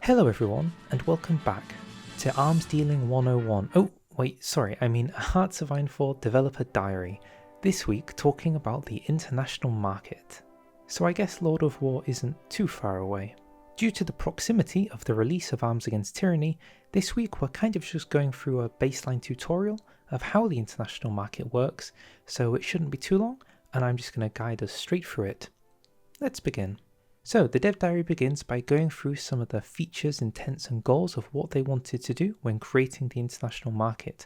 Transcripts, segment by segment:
Hello everyone, and welcome back to Arms Dealing 101. Oh, wait, sorry, I mean Hearts of Iron 4 Developer Diary. This week talking about the international market. So I guess Lord of War isn't too far away. Due to the proximity of the release of Arms Against Tyranny, this week we're kind of just going through a baseline tutorial of how the international market works, so it shouldn't be too long, and I'm just going to guide us straight through it. Let's begin. So the dev diary begins by going through some of the features, intents and goals of what they wanted to do when creating the international market.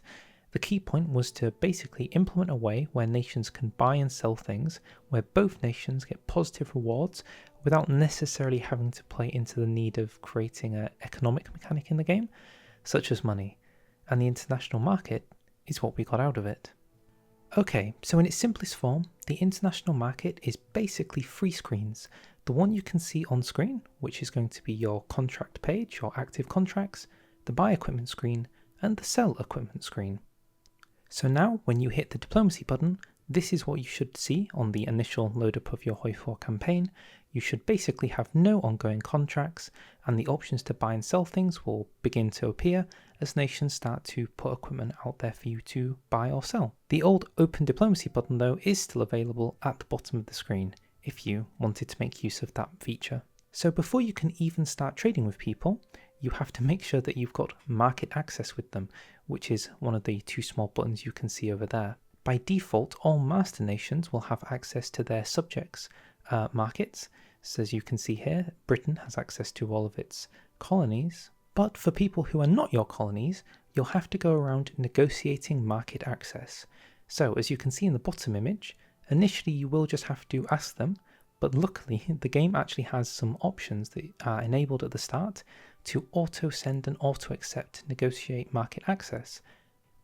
The key point was to basically implement a way where nations can buy and sell things, where both nations get positive rewards without necessarily having to play into the need of creating an economic mechanic in the game, such as money. And the international market is what we got out of it. Okay, so in its simplest form, the international market is basically three screens. The one you can see on screen, which is going to be your contract page, your active contracts, the buy equipment screen, and the sell equipment screen. So now, when you hit the diplomacy button, this is what you should see on the initial load up of your Hoi 4 campaign. You should basically have no ongoing contracts, and the options to buy and sell things will begin to appear as nations start to put equipment out there for you to buy or sell. The old open diplomacy button though is still available at the bottom of the screen, if you wanted to make use of that feature. So before you can even start trading with people, you have to make sure that you've got market access with them, which is one of the two small buttons you can see over there. By default, all master nations will have access to their subjects' markets. So as you can see here, Britain has access to all of its colonies. But for people who are not your colonies, you'll have to go around negotiating market access. So as you can see in the bottom image, initially you will just have to ask them, but luckily the game actually has some options that are enabled at the start to auto-send and auto-accept negotiate market access.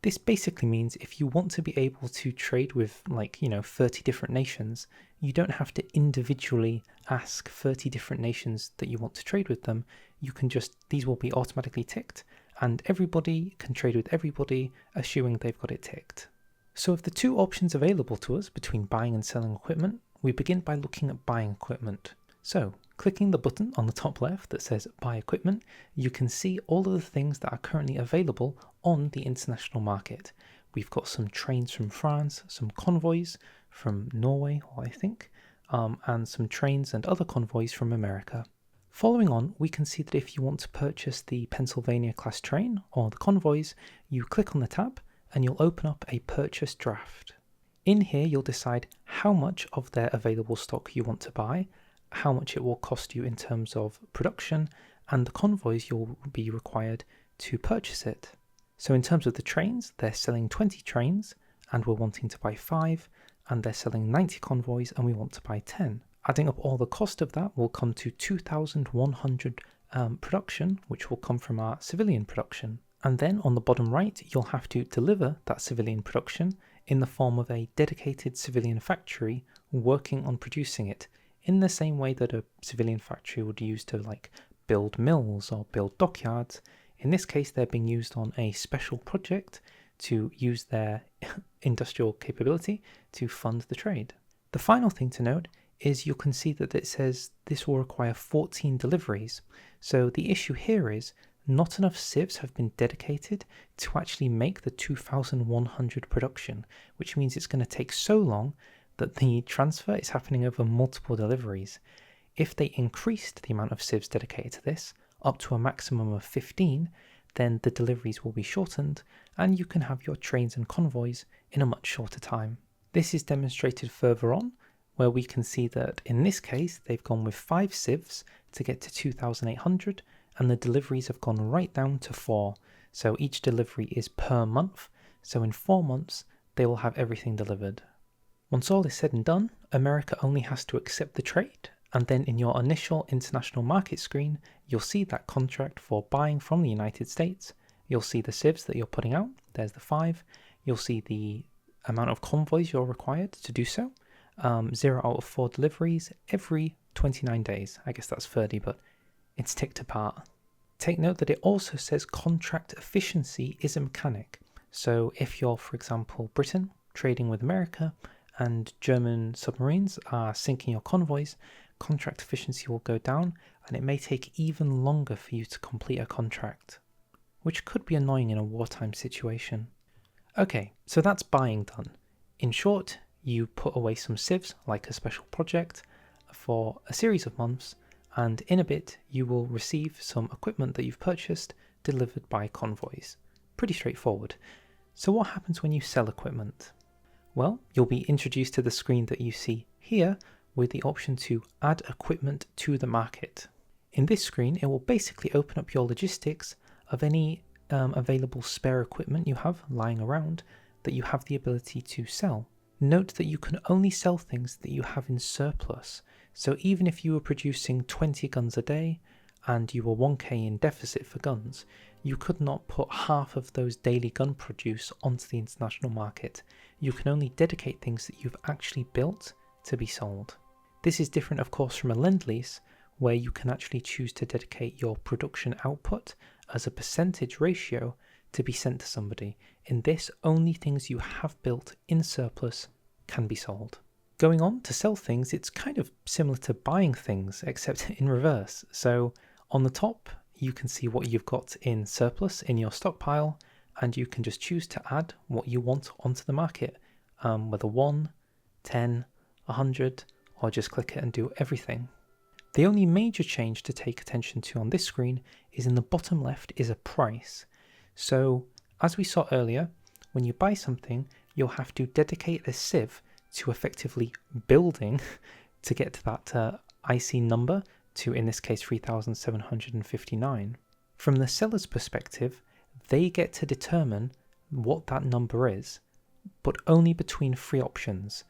This basically means if you want to be able to trade with 30 different nations, you don't have to individually ask 30 different nations that you want to trade with them. You can these will be automatically ticked, and everybody can trade with everybody, assuming they've got it ticked. So of the two options available to us between buying and selling equipment, we begin by looking at buying equipment. So, clicking the button on the top left that says buy equipment, you can see all of the things that are currently available on the international market. We've got some trains from France, some convoys from Norway, I think, and some trains and other convoys from America. Following on, we can see that if you want to purchase the Pennsylvania class train or the convoys, you click on the tab and you'll open up a purchase draft. In here, you'll decide how much of their available stock you want to buy, how much it will cost you in terms of production, and the convoys you'll be required to purchase it. So in terms of the trains, they're selling 20 trains and we're wanting to buy 5, and they're selling 90 convoys and we want to buy 10. Adding up all the cost of that will come to 2,100 production, which will come from our civilian production. And then on the bottom right, you'll have to deliver that civilian production in the form of a dedicated civilian factory working on producing it, in the same way that a civilian factory would use to build mills or build dockyards. In this case, they're being used on a special project to use their industrial capability to fund the trade. The final thing to note is you can see that it says this will require 14 deliveries. So the issue here is not enough civs have been dedicated to actually make the 2,100 production, which means it's going to take so long that the transfer is happening over multiple deliveries. If they increased the amount of civs dedicated to this up to a maximum of 15, then the deliveries will be shortened and you can have your trains and convoys in a much shorter time. This is demonstrated further on, where we can see that in this case they've gone with 5 civs to get to 2,800, and the deliveries have gone right down to 4. So each delivery is per month, so in 4 months they will have everything delivered. Once all is said and done, America only has to accept the trade, and then in your initial international market screen, you'll see that contract for buying from the United States. You'll see the civs that you're putting out, there's the 5. You'll see the amount of convoys you're required to do so. 0 out of 4 deliveries every 29 days. I guess that's 30, but it's ticked apart. Take note that it also says contract efficiency is a mechanic. So if you're, for example, Britain trading with America and German submarines are sinking your convoys, contract efficiency will go down, and it may take even longer for you to complete a contract, which could be annoying in a wartime situation. Okay, so that's buying done. In short, you put away some civs, like a special project, for a series of months, and in a bit you will receive some equipment that you've purchased delivered by convoys. Pretty straightforward. So what happens when you sell equipment? Well, you'll be introduced to the screen that you see here with the option to add equipment to the market. In this screen, it will basically open up your logistics of any available spare equipment you have lying around that you have the ability to sell. Note that you can only sell things that you have in surplus. So even if you were producing 20 guns a day and you were 1k in deficit for guns, you could not put half of those daily gun produce onto the international market. You can only dedicate things that you've actually built to be sold. This is different, of course, from a lend-lease, where you can actually choose to dedicate your production output as a percentage ratio to be sent to somebody. In this, only things you have built in surplus can be sold. Going on to sell things, it's kind of similar to buying things, except in reverse. So on the top, you can see what you've got in surplus in your stockpile, and you can just choose to add what you want onto the market, whether 1, 10, 100, or just click it and do everything. The only major change to take attention to on this screen is in the bottom left is a price. So as we saw earlier, when you buy something, you'll have to dedicate a civ to effectively building to get to that IC number to, in this case, 3,759. From the seller's perspective, they get to determine what that number is, but only between three options.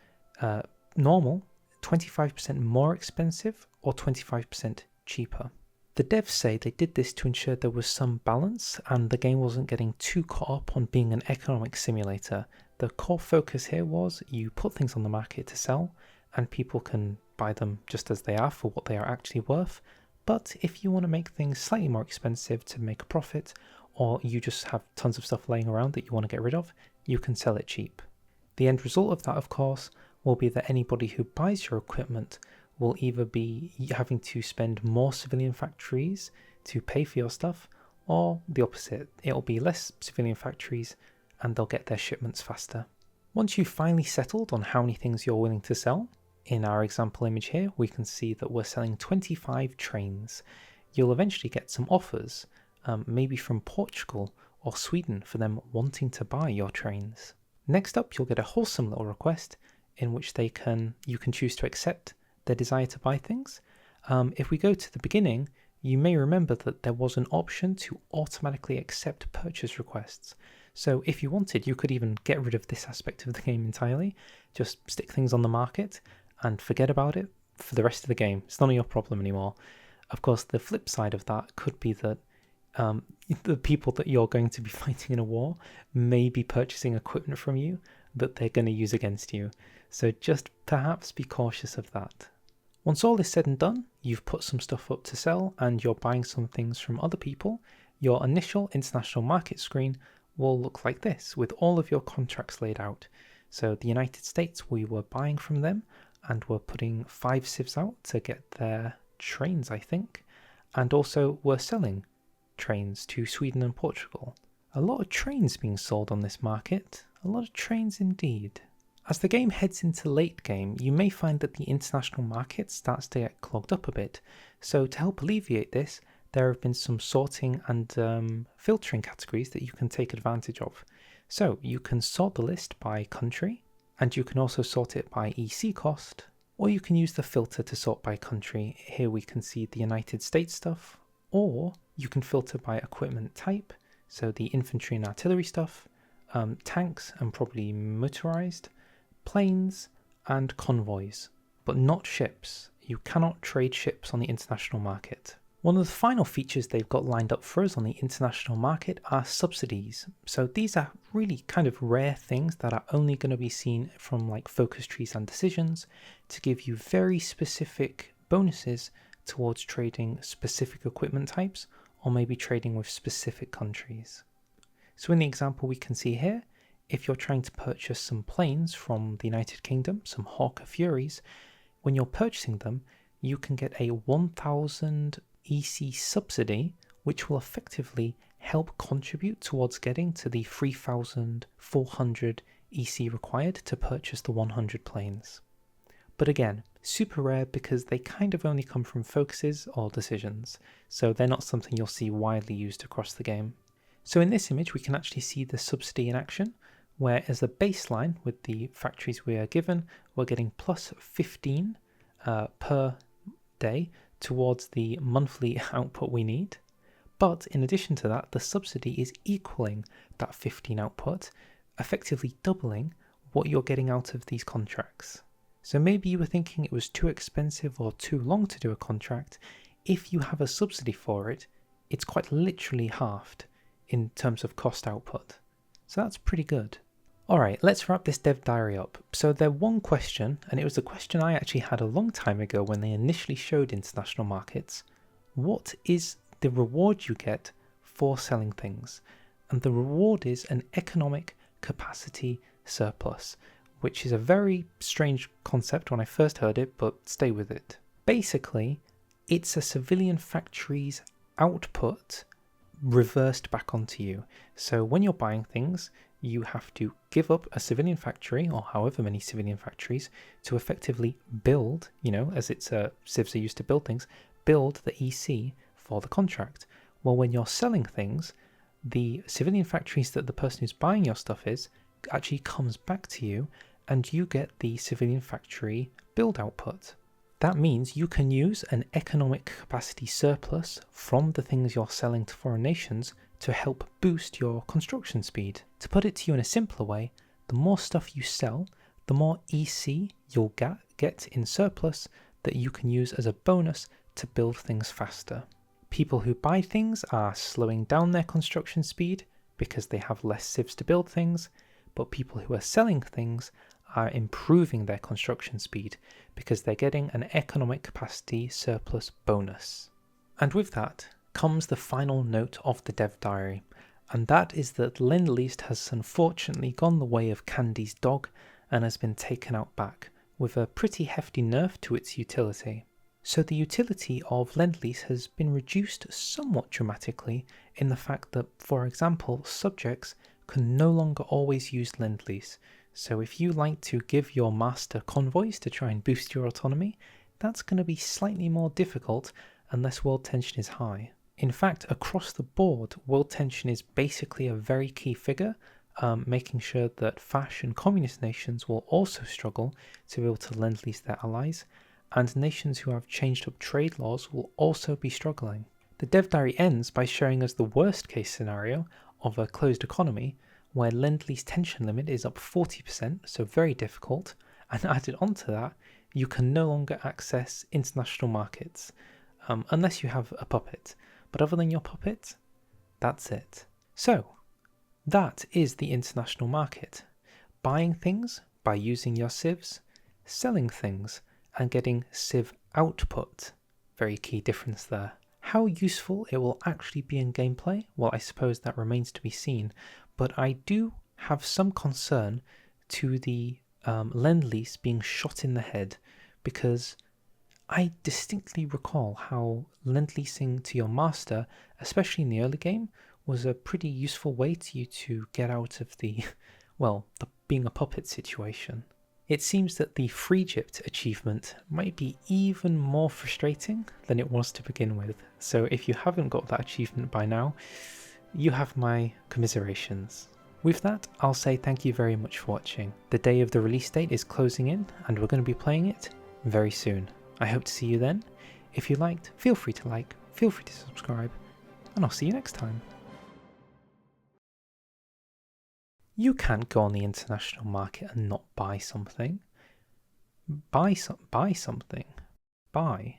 Normal, 25% more expensive, or 25% cheaper. The devs say they did this to ensure there was some balance and the game wasn't getting too caught up on being an economic simulator. The core focus here was you put things on the market to sell and people can buy them just as they are for what they are actually worth. But if you want to make things slightly more expensive to make a profit, or you just have tons of stuff laying around that you want to get rid of, you can sell it cheap. The end result of that, of course, will be that anybody who buys your equipment will either be having to spend more civilian factories to pay for your stuff, or the opposite. It'll be less civilian factories and they'll get their shipments faster. Once you've finally settled on how many things you're willing to sell, in our example image here, we can see that we're selling 25 trains. You'll eventually get some offers, maybe from Portugal or Sweden, for them wanting to buy your trains. Next up, you'll get a wholesome little request in which you can choose to accept their desire to buy things. If we go to the beginning, you may remember that there was an option to automatically accept purchase requests. So if you wanted, you could even get rid of this aspect of the game entirely, just stick things on the market and forget about it for the rest of the game. It's none of your problem anymore. Of course, the flip side of that could be that the people that you're going to be fighting in a war may be purchasing equipment from you that they're going to use against you. So just perhaps be cautious of that. Once all is said and done, you've put some stuff up to sell and you're buying some things from other people, your initial international market screen will look like this with all of your contracts laid out. So the United States, we were buying from them and we're putting 5 civs out to get their trains, I think, and also we're selling trains to Sweden and Portugal. A lot of trains being sold on this market, a lot of trains indeed. As the game heads into late game, you may find that the international market starts to get clogged up a bit. So to help alleviate this, there have been some sorting and filtering categories that you can take advantage of. So you can sort the list by country, and you can also sort it by EC cost, or you can use the filter to sort by country. Here we can see the United States stuff, or you can filter by equipment type, so the infantry and artillery stuff, tanks and probably motorized, planes and convoys, but not ships. You cannot trade ships on the international market. One of the final features they've got lined up for us on the international market are subsidies. So these are really kind of rare things that are only going to be seen from like focus trees and decisions to give you very specific bonuses towards trading specific equipment types or maybe trading with specific countries. So in the example we can see here, if you're trying to purchase some planes from the United Kingdom, some Hawker Furies, when you're purchasing them, you can get a 1000 EC subsidy, which will effectively help contribute towards getting to the 3400 EC required to purchase the 100 planes. But again, super rare because they kind of only come from focuses or decisions, so they're not something you'll see widely used across the game. So in this image we can actually see the subsidy in action, where as a baseline with the factories we are given, we're getting plus 15 per day towards the monthly output we need. But in addition to that, the subsidy is equaling that 15 output, effectively doubling what you're getting out of these contracts. So maybe you were thinking it was too expensive or too long to do a contract. If you have a subsidy for it, it's quite literally halved in terms of cost output. So that's pretty good. Alright, let's wrap this dev diary up. So there's one question, and it was a question I actually had a long time ago when they initially showed international markets. What is the reward you get for selling things? And the reward is an economic capacity surplus, which is a very strange concept when I first heard it, but stay with it. Basically, it's a civilian factory's output reversed back onto you. So when you're buying things, you have to give up a civilian factory, or however many civilian factories, to effectively build, as it's civs are used to build things, build the EC for the contract. Well, when you're selling things, the civilian factories that the person who's buying your stuff is actually comes back to you, and you get the civilian factory build output. That means you can use an economic capacity surplus from the things you're selling to foreign nations to help boost your construction speed. To put it to you in a simpler way, the more stuff you sell, the more EC you'll get in surplus that you can use as a bonus to build things faster. People who buy things are slowing down their construction speed because they have less civs to build things, but people who are selling things are improving their construction speed because they're getting an economic capacity surplus bonus. And with that comes the final note of the dev diary, and that is that Lend-Lease has unfortunately gone the way of Candy's dog and has been taken out back, with a pretty hefty nerf to its utility. So the utility of Lend-Lease has been reduced somewhat dramatically in the fact that, for example, subjects can no longer always use Lend-Lease. So if you like to give your master convoys to try and boost your autonomy, that's going to be slightly more difficult unless world tension is high. In fact, across the board, world tension is basically a very key figure, making sure that fascist and communist nations will also struggle to be able to Lend-Lease their allies, and nations who have changed up trade laws will also be struggling. The dev diary ends by showing us the worst case scenario of a closed economy, where Lend-Lease tension limit is up 40%, so very difficult, and added onto that, you can no longer access international markets, unless you have a puppet. But other than your puppet, that's it. So, that is the international market. Buying things by using your civs, selling things, and getting civ output. Very key difference there. How useful it will actually be in gameplay, well, I suppose that remains to be seen, but I do have some concern to the Lend-Lease being shot in the head, because I distinctly recall how Lend-Leasing to your master, especially in the early game, was a pretty useful way to you to get out of the being a puppet situation. It seems that the Freegypt achievement might be even more frustrating than it was to begin with, so if you haven't got that achievement by now, you have my commiserations. With that, I'll say thank you very much for watching. The day of the release date is closing in, and we're going to be playing it very soon. I hope to see you then. If you liked, feel free to like, feel free to subscribe, and I'll see you next time. You can't go on the international market and not buy something. Buy something. Buy.